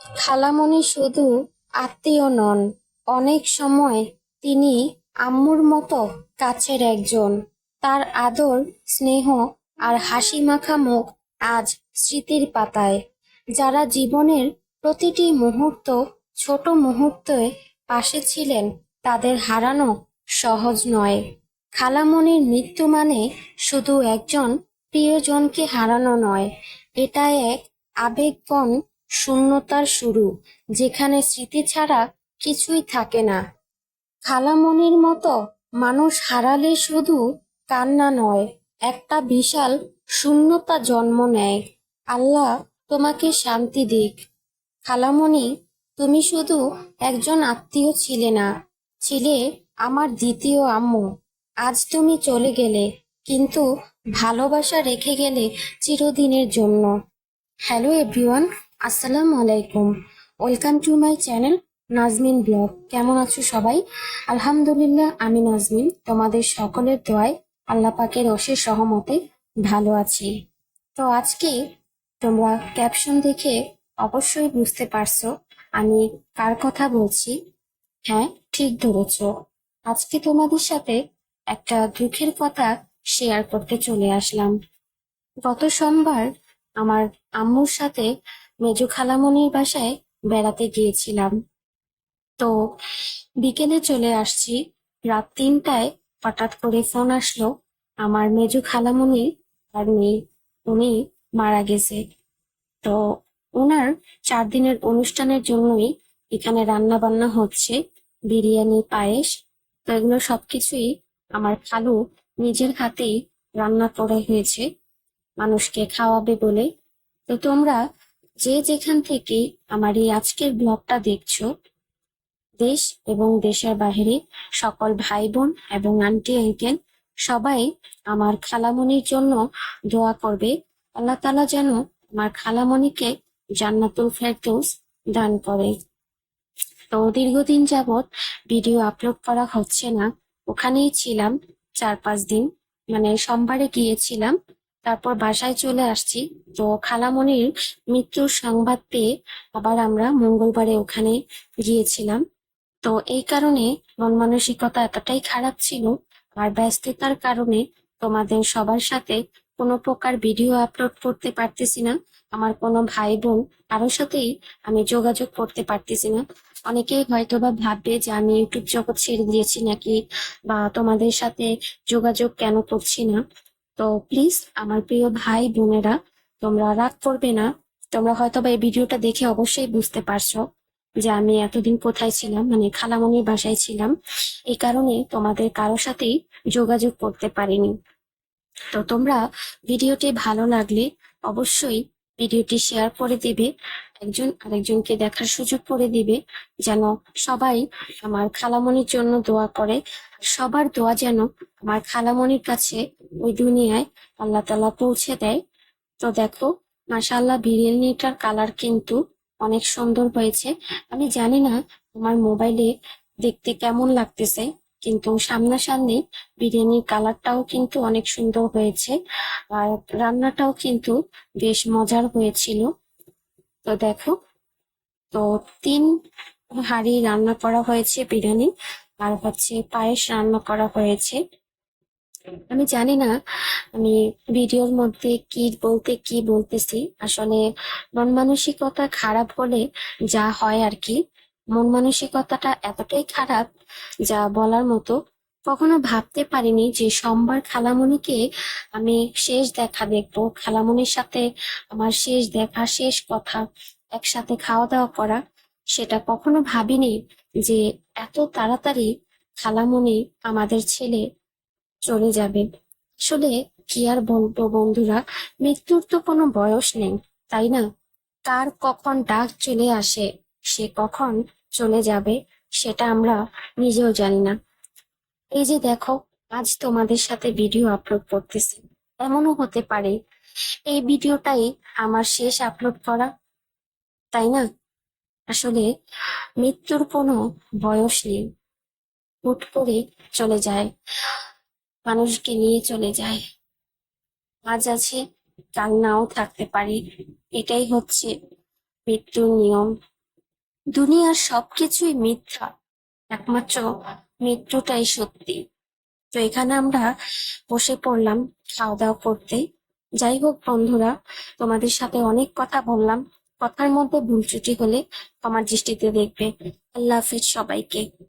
খালামণি শুধু আত্মীয় নন, অনেক সময় তিনি আম্মুর মতো কাছের একজন। তার আদর, স্নেহ আর হাসিমাখা মুখ আজ স্মৃতির পাতায়। যারা জীবনের প্রতিটি মুহূর্ত, ছোট মুহূর্তে পাশে ছিলেন, তাদের হারানো সহজ নয়। খালামণির মৃত্যু মানে শুধু একজন প্রিয়জনকে হারানো নয়, এটা এক আবেগঘন শূন্যতার শুরু, যেখানে স্মৃতি ছাড়া কিছুই থাকে না। খালামণির মতো মানুষ হারালে শুধু কান্না নয়, একটা বিশাল শূন্যতা জন্ম নেয়। আল্লাহ তোমাকে শান্তি দিক। খালামণি, তুমি শুধু একজন আত্মীয় ছিলে না, ছিলে আমার দ্বিতীয় আম্মু। আজ তুমি চলে গেলে, কিন্তু ভালোবাসা রেখে গেলে চিরদিনের জন্য। হ্যালো এভরিওয়ান, আসসালামু আলাইকুম। Welcome to my channel Nazmin blog. কেমন আছো সবাই? আলহামদুলিল্লাহ, আমি নাজমিন তোমাদের সকলের দোয়ায়, আল্লাহ পাকের অশেষ রহমতে ভালো আছি। তো আজকে তোমরা ক্যাপশন দেখে অবশ্যই বুঝতে পারছো আমি কার কথা বলছি। হ্যাঁ, ঠিক ধরেছো। আজকে তোমাদের সাথে একটা দুঃখের কথা শেয়ার করতে চলে আসলাম। গত সোমবার আমার আম্মুর সাথে মেজো খালামণির বাসায় বেড়াতে গিয়েছিলাম। তো বিকেলে চলে আসছি, রাত 3টায় হঠাৎ করে ফোন আসলো আমার মেজো খালামণি আর মেয়ে, উনি মারা গেছে। তো ওনার 4 দিনের অনুষ্ঠানের জন্যই এখানে রান্না বান্না হচ্ছে, বিরিয়ানি, পায়েস। তো এগুলো সবকিছুই আমার খালু নিজের হাতেই রান্না করে হয়েছে মানুষকে খাওয়াবে বলে। তো তোমরা যে যেখান থেকে আমার এই আজকের ব্লগটা দেখছো, দেশ এবং দেশের বাইরে সকল ভাই বোন এবং আন্টি আঙ্কেল সবাই আমার খালামণির জন্য দোয়া করবে। আল্লাহ তাআলা যেন আমার খালামণিকে জান্নাতুল ফেরদৌস দান করে। তো দীর্ঘদিন যাবৎ ভিডিও আপলোড করা হচ্ছে না, ওখানেই ছিলাম 4-5 দিন। মানে সোমবারে গিয়েছিলাম, তারপর বাসায় চলে আসছি। তো খালামণির মৃত্যুর সংবাদ পেয়ে আবার আমরা মঙ্গলবারে ওখানে গিয়েছিলাম। তো এই কারণে মন মানসিকতা এতটাই খারাপ ছিল, আর ব্যস্ততার কারণে তোমাদের সবার সাথে কোনো প্রকার ভিডিও আপলোড করতে পারতেছি না। আমার কোনো ভাই বোন কারোর সাথেই আমি যোগাযোগ করতে পারতেছি না। অনেকেই হয়তোবা ভাববে যে আমি ইউটিউব জগৎ ছেড়ে দিয়েছি নাকি, বা তোমাদের সাথে যোগাযোগ কেন করছি না। তো প্লিজ আমার প্রিয় ভাই বোনেরা, তোমরা রাগ করবে না। তোমরা হয়তোবা এই ভিডিওটা দেখে অবশ্যই বুঝতে পারছো যে আমি এতদিন কোথায় ছিলাম, মানে খালামণির বাসায় ছিলাম। এই কারণে তোমাদের কারোর সাথেই যোগাযোগ করতে পারিনি। তো তোমরা ভিডিওটি ভালো লাগলে অবশ্যই ভিডিওটি শেয়ার করে দিবে, একজন আরেকজনকে দেখার সুযোগ করে দিবে, যেন সবাই আমার খালামণির জন্য দোয়া করে। সবার দোয়া যেন আমার খালামণির কাছে ওই দুনিয়ায় আল্লাহ তাআলা পৌঁছে দেয়। তো দেখো, মাশাআল্লাহ, বিরিয়ানিটার কালার কিন্তু অনেক সুন্দর হয়েছে। আমি জানি না আমার মোবাইলে দেখতে কেমন লাগতেছে, কিন্তু সামনাসামনি বিরিয়ানির কালারটাও কিন্তু অনেক সুন্দর হয়েছে, আর রান্নাটাও কিন্তু বেশ মজার হয়েছিল। তো দেখো, তো 3 হাঁড়ি রান্না করা হয়েছে বিরিয়ানি, আর হচ্ছে পায়েস রান্না করা হয়েছে। আমি জানি না আমি ভিডিওর মধ্যে কি বলতে কি বলতেছি। আসলে মন মানসিকতা খারাপ হলে যা হয় আর কি, মন মানসিকতাটা এতটাই খারাপ যা বলার মতো। কখনো ভাবতে পারিনি যে সোমবার খালামণিকে আমি শেষ দেখা দেখবো, খালামণির সাথে আমার শেষ দেখা, শেষ কথা, একসাথে খাওয়া দাওয়া করা। সেটা কখনো ভাবিনি যে এত তাড়াতাড়ি খালামণি আমাদের ছেলে চলে যাবে। আসলে কি আর বলবো বন্ধুরা, মৃত্যুর তো কোনো বয়স নেই, তাই না? কার কখন ডাক চলে আসে, সে কখন চলে যাবে, সেটা আমরা নিজেও জানি না। এই যে দেখো, আজ তোমাদের সাথে ভিডিও আপলোড করতেছি, এমনও হতে পারে এই ভিডিওটাই আমার শেষ আপলোড করা, তাই না? আসলে মৃত্যুর কোনো বয়স নেই, হুট করে চলে যায়, মানুষকে নিয়ে চলে যায়। আজ আছে, কাল নাও থাকতে পারি, এটাই হচ্ছে মৃত্যুর নিয়ম। দুনিয়ার সবকিছুই মিথ্যা, একমাত্র মৃত্যুটাই সত্যি। তো এখানে আমরা বসে পড়লাম খাওয়া দাওয়া করতে। যাই হোক বন্ধুরা, তোমাদের সাথে অনেক কথা বললাম, কথার মধ্যে ভুল ত্রুটি হলে আমার দৃষ্টিতে দেখবে। আল্লাহ হাফেজ সবাইকে।